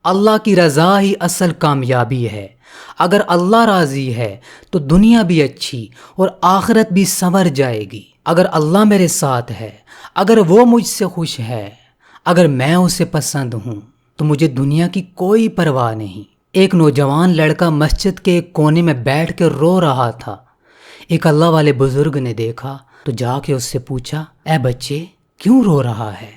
اللہ کی رضا ہی اصل کامیابی ہے۔ اگر اللہ راضی ہے تو دنیا بھی اچھی اور آخرت بھی سنور جائے گی۔ اگر اللہ میرے ساتھ ہے، اگر وہ مجھ سے خوش ہے، اگر میں اسے پسند ہوں تو مجھے دنیا کی کوئی پرواہ نہیں۔ ایک نوجوان لڑکا مسجد کے ایک کونے میں بیٹھ کے رو رہا تھا۔ ایک اللہ والے بزرگ نے دیکھا تو جا کے اس سے پوچھا، اے بچے کیوں رو رہا ہے؟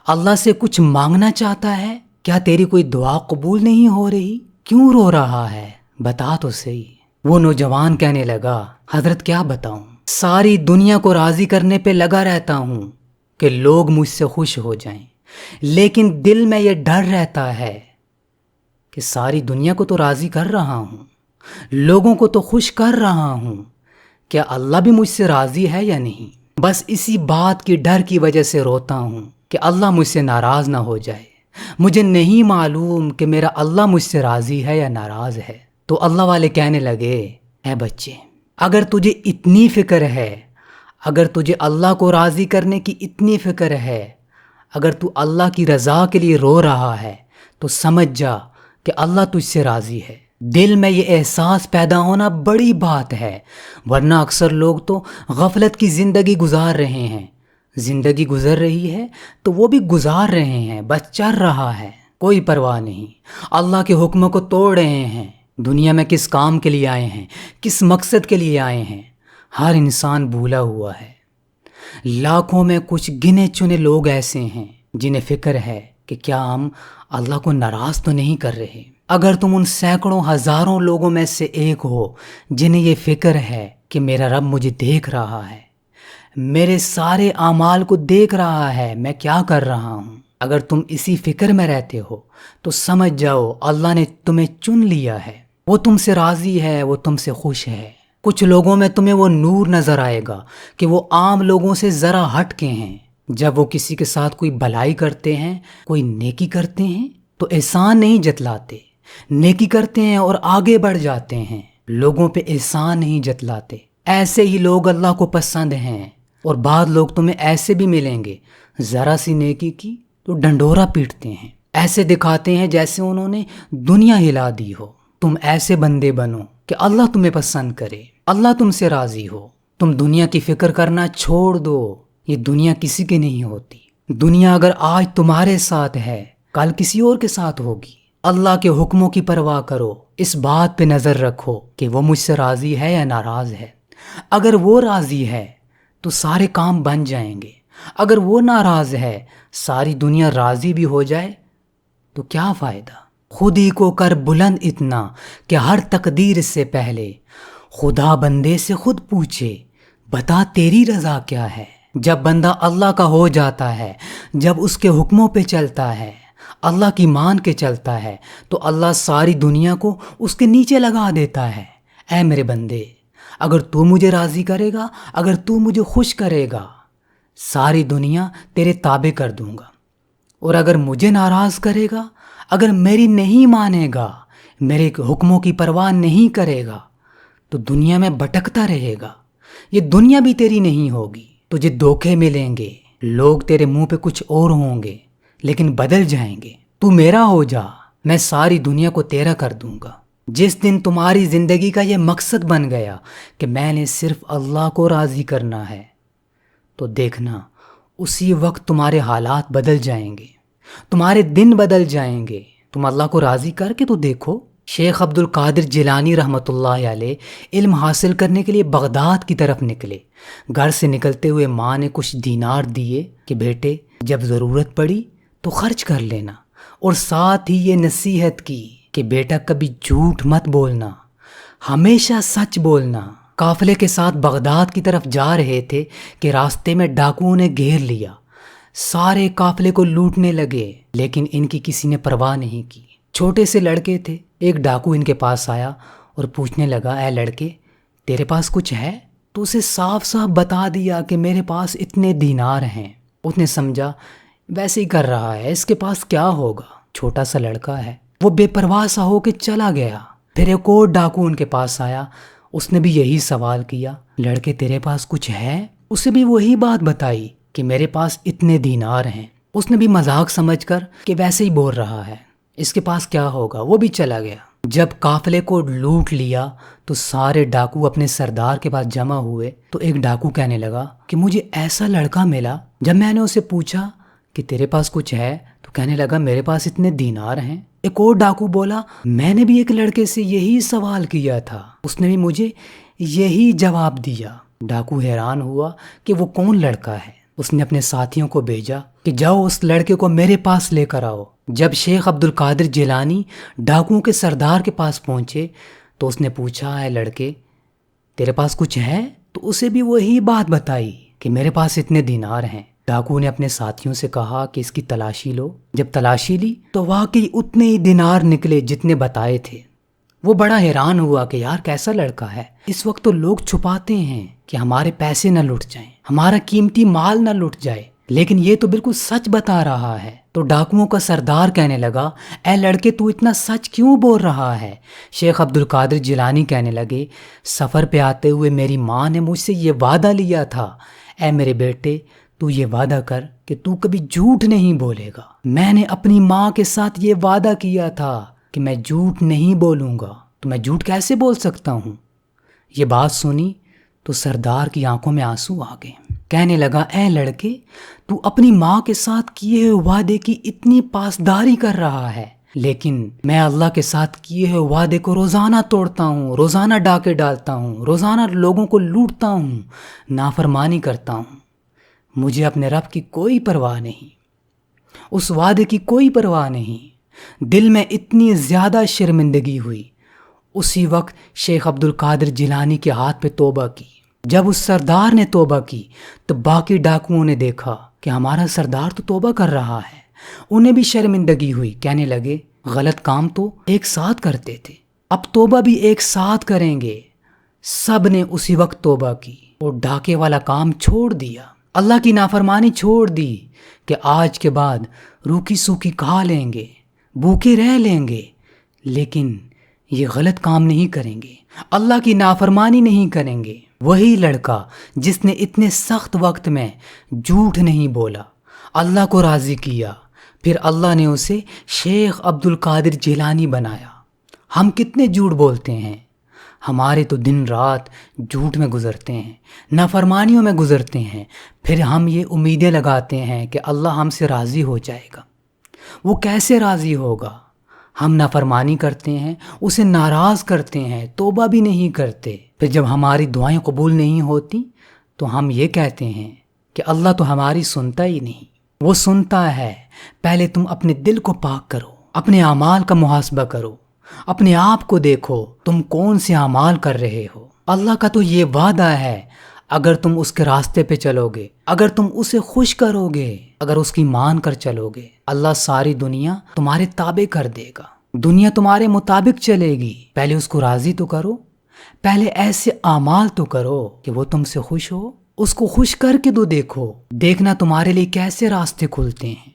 اللہ سے کچھ مانگنا چاہتا ہے؟ کیا تیری کوئی دعا قبول نہیں ہو رہی؟ کیوں رو رہا ہے؟ بتا تو صحیح۔ وہ نوجوان کہنے لگا، حضرت کیا بتاؤں، ساری دنیا کو راضی کرنے پہ لگا رہتا ہوں کہ لوگ مجھ سے خوش ہو جائیں، لیکن دل میں یہ ڈر رہتا ہے کہ ساری دنیا کو تو راضی کر رہا ہوں، لوگوں کو تو خوش کر رہا ہوں، کیا اللہ بھی مجھ سے راضی ہے یا نہیں؟ بس اسی بات کی ڈر کی وجہ سے روتا ہوں کہ اللہ مجھ سے ناراض نہ ہو جائے۔ مجھے نہیں معلوم کہ میرا اللہ مجھ سے راضی ہے یا ناراض ہے۔ تو اللہ والے کہنے لگے، اے بچے اگر تجھے اتنی فکر ہے، اگر تجھے اللہ کو راضی کرنے کی اتنی فکر ہے، اگر تو اللہ کی رضا کے لیے رو رہا ہے تو سمجھ جا کہ اللہ تجھ سے راضی ہے۔ دل میں یہ احساس پیدا ہونا بڑی بات ہے، ورنہ اکثر لوگ تو غفلت کی زندگی گزار رہے ہیں۔ زندگی گزر رہی ہے تو وہ بھی گزار رہے ہیں، بس چل رہا ہے، کوئی پرواہ نہیں۔ اللہ کے حکموں کو توڑ رہے ہیں۔ دنیا میں کس کام کے لیے آئے ہیں، کس مقصد کے لیے آئے ہیں، ہر انسان بھولا ہوا ہے۔ لاکھوں میں کچھ گنے چنے لوگ ایسے ہیں جنہیں فکر ہے کہ کیا ہم اللہ کو ناراض تو نہیں کر رہے۔ اگر تم ان سینکڑوں ہزاروں لوگوں میں سے ایک ہو جنہیں یہ فکر ہے کہ میرا رب مجھے دیکھ رہا ہے، میرے سارے اعمال کو دیکھ رہا ہے، میں کیا کر رہا ہوں، اگر تم اسی فکر میں رہتے ہو تو سمجھ جاؤ اللہ نے تمہیں چن لیا ہے، وہ تم سے راضی ہے، وہ تم سے خوش ہے۔ کچھ لوگوں میں تمہیں وہ نور نظر آئے گا کہ وہ عام لوگوں سے ذرا ہٹ کے ہیں۔ جب وہ کسی کے ساتھ کوئی بھلائی کرتے ہیں، کوئی نیکی کرتے ہیں تو احسان نہیں جتلاتے، نیکی کرتے ہیں اور آگے بڑھ جاتے ہیں، لوگوں پہ احسان نہیں جتلاتے۔ ایسے ہی لوگ اللہ کو پسند ہیں۔ اور بعض لوگ تمہیں ایسے بھی ملیں گے، ذرا سی نیکی کی تو ڈنڈورا پیٹتے ہیں، ایسے دکھاتے ہیں جیسے انہوں نے دنیا ہلا دی ہو۔ تم ایسے بندے بنو کہ اللہ تمہیں پسند کرے، اللہ تم سے راضی ہو۔ تم دنیا کی فکر کرنا چھوڑ دو، یہ دنیا کسی کی نہیں ہوتی۔ دنیا اگر آج تمہارے ساتھ ہے، کل کسی اور کے ساتھ ہوگی۔ اللہ کے حکموں کی پرواہ کرو، اس بات پہ نظر رکھو کہ وہ مجھ سے راضی ہے یا ناراض ہے۔ اگر وہ راضی ہے تو سارے کام بن جائیں گے، اگر وہ ناراض ہے، ساری دنیا راضی بھی ہو جائے تو کیا فائدہ؟ خود ہی کو کر بلند اتنا کہ ہر تقدیر سے پہلے خدا بندے سے خود پوچھے، بتا تیری رضا کیا ہے؟ جب بندہ اللہ کا ہو جاتا ہے، جب اس کے حکموں پہ چلتا ہے، اللہ کی مان کے چلتا ہے، تو اللہ ساری دنیا کو اس کے نیچے لگا دیتا ہے۔ اے میرے بندے، اگر تو مجھے راضی کرے گا، اگر تو مجھے خوش کرے گا، ساری دنیا تیرے تابع کر دوں گا، اور اگر مجھے ناراض کرے گا، اگر میری نہیں مانے گا، میرے حکموں کی پرواہ نہیں کرے گا، تو دنیا میں بھٹکتا رہے گا۔ یہ دنیا بھی تیری نہیں ہوگی، تجھے دھوکے ملیں گے، لوگ تیرے منہ پہ کچھ اور ہوں گے لیکن بدل جائیں گے۔ تو میرا ہو جا، میں ساری دنیا کو تیرا کر دوں گا۔ جس دن تمہاری زندگی کا یہ مقصد بن گیا کہ میں نے صرف اللہ کو راضی کرنا ہے، تو دیکھنا اسی وقت تمہارے حالات بدل جائیں گے، تمہارے دن بدل جائیں گے۔ تم اللہ کو راضی کر کے تو دیکھو۔ شیخ عبد القادر جیلانی رحمۃ اللہ علیہ علم حاصل کرنے کے لیے بغداد کی طرف نکلے۔ گھر سے نکلتے ہوئے ماں نے کچھ دینار دیے کہ بیٹے جب ضرورت پڑی تو خرچ کر لینا، اور ساتھ ہی یہ نصیحت کی کہ بیٹا کبھی جھوٹ مت بولنا، ہمیشہ سچ بولنا۔ قافلے کے ساتھ بغداد کی طرف جا رہے تھے کہ راستے میں ڈاکوؤں نے گھیر لیا، سارے قافلے کو لوٹنے لگے، لیکن ان کی کسی نے پرواہ نہیں کی۔ چھوٹے سے لڑکے تھے، ایک ڈاکو ان کے پاس آیا اور پوچھنے لگا، اے لڑکے تیرے پاس کچھ ہے؟ تو اسے صاف صاف بتا دیا کہ میرے پاس اتنے دینار ہیں۔ اس نے سمجھا ویسے ہی کر رہا ہے، اس کے پاس کیا ہوگا، چھوٹا سا لڑکا ہے۔ وہ بے پرواہ سا ہو کے چلا گیا۔ پھر ایک اور ڈاکو ان کے پاس آیا، اس نے بھی یہی سوال کیا، لڑکے تیرے پاس کچھ ہے؟ اسے بھی وہی بات بتائی کہ میرے پاس اتنے دینار ہیں۔ اس نے بھی مذاق سمجھ کر کہ ویسے ہی بول رہا ہے، اس کے پاس کیا ہوگا، وہ بھی چلا گیا۔ جب قافلے کو لوٹ لیا تو سارے ڈاکو اپنے سردار کے پاس جمع ہوئے، تو ایک ڈاکو کہنے لگا کہ مجھے ایسا لڑکا ملا، جب میں نے اسے پوچھا کہ تیرے پاس کچھ ہے تو کہنے لگا میرے پاس اتنے دینار ہیں۔ ایک اور ڈاکو بولا میں نے بھی ایک لڑکے سے یہی سوال کیا تھا، اس نے بھی مجھے یہی جواب دیا۔ ڈاکو حیران ہوا کہ وہ کون لڑکا ہے۔ اس نے اپنے ساتھیوں کو بھیجا کہ جاؤ اس لڑکے کو میرے پاس لے کر آؤ۔ جب شیخ عبد القادر جیلانی ڈاکوؤں کے سردار کے پاس پہنچے تو اس نے پوچھا اے لڑکے تیرے پاس کچھ ہے؟ تو اسے بھی وہی بات بتائی کہ میرے پاس اتنے دینار ہیں۔ ڈاکو نے اپنے ساتھیوں سے کہا کہ اس کی تلاشی لو۔ جب تلاشی لی تو واقعی اتنے ہی دینار نکلے جتنے بتائے تھے۔ وہ بڑا حیران ہوا کہ یار کیسا لڑکا ہے۔ اس وقت تو لوگ چھپاتے ہیں کہ ہمارے پیسے نہ لٹ جائیں، ہمارا قیمتی مال نہ لٹ جائے، لیکن یہ تو بالکل سچ بتا رہا ہے۔ تو ڈاکوؤں کا سردار کہنے لگا اے لڑکے تو اتنا سچ کیوں بول رہا ہے؟ شیخ عبد القادر جیلانی کہنے لگے سفر پہ آتے ہوئے میری ماں نے مجھ سے یہ وعدہ لیا تھا، اے میرے بیٹے تو یہ وعدہ کر کہ تو کبھی جھوٹ نہیں بولے گا۔ میں نے اپنی ماں کے ساتھ یہ وعدہ کیا تھا کہ میں جھوٹ نہیں بولوں گا، تو میں جھوٹ کیسے بول سکتا ہوں؟ یہ بات سنی تو سردار کی آنکھوں میں آنسو آ گئے۔ کہنے لگا اے لڑکے تو اپنی ماں کے ساتھ کیے ہوئے وعدے کی اتنی پاسداری کر رہا ہے، لیکن میں اللہ کے ساتھ کیے ہوئے وعدے کو روزانہ توڑتا ہوں، روزانہ ڈاکے ڈالتا ہوں، روزانہ لوگوں کو لوٹتا ہوں، نافرمانی کرتا ہوں۔ مجھے اپنے رب کی کوئی پرواہ نہیں، اس وعدے کی کوئی پرواہ نہیں۔ دل میں اتنی زیادہ شرمندگی ہوئی۔ اسی وقت شیخ عبد القادر جیلانی کے ہاتھ پہ توبہ کی۔ جب اس سردار نے توبہ کی تو باقی ڈاکوؤں نے دیکھا کہ ہمارا سردار تو توبہ کر رہا ہے، انہیں بھی شرمندگی ہوئی۔ کہنے لگے غلط کام تو ایک ساتھ کرتے تھے، اب توبہ بھی ایک ساتھ کریں گے۔ سب نے اسی وقت توبہ کی اور ڈاکے والا کام چھوڑ دیا، اللہ کی نافرمانی چھوڑ دی کہ آج کے بعد روکھی سوکھی کھا لیں گے، بھوکے رہ لیں گے، لیکن یہ غلط کام نہیں کریں گے، اللہ کی نافرمانی نہیں کریں گے۔ وہی لڑکا جس نے اتنے سخت وقت میں جھوٹ نہیں بولا، اللہ کو راضی کیا، پھر اللہ نے اسے شیخ عبد القادر جیلانی بنایا۔ ہم کتنے جھوٹ بولتے ہیں، ہمارے تو دن رات جھوٹ میں گزرتے ہیں، نافرمانیوں میں گزرتے ہیں، پھر ہم یہ امیدیں لگاتے ہیں کہ اللہ ہم سے راضی ہو جائے گا۔ وہ کیسے راضی ہوگا؟ ہم نافرمانی کرتے ہیں، اسے ناراض کرتے ہیں، توبہ بھی نہیں کرتے، پھر جب ہماری دعائیں قبول نہیں ہوتی تو ہم یہ کہتے ہیں کہ اللہ تو ہماری سنتا ہی نہیں۔ وہ سنتا ہے، پہلے تم اپنے دل کو پاک کرو، اپنے اعمال کا محاسبہ کرو، اپنے آپ کو دیکھو تم کون سے اعمال کر رہے ہو۔ اللہ کا تو یہ وعدہ ہے اگر تم اس کے راستے پہ چلو گے، اگر تم اسے خوش کرو گے، اگر اس کی مان کر چلو گے، اللہ ساری دنیا تمہارے تابع کر دے گا، دنیا تمہارے مطابق چلے گی۔ پہلے اس کو راضی تو کرو، پہلے ایسے اعمال تو کرو کہ وہ تم سے خوش ہو، اس کو خوش کر کے تو دیکھو، دیکھنا تمہارے لیے کیسے راستے کھلتے ہیں۔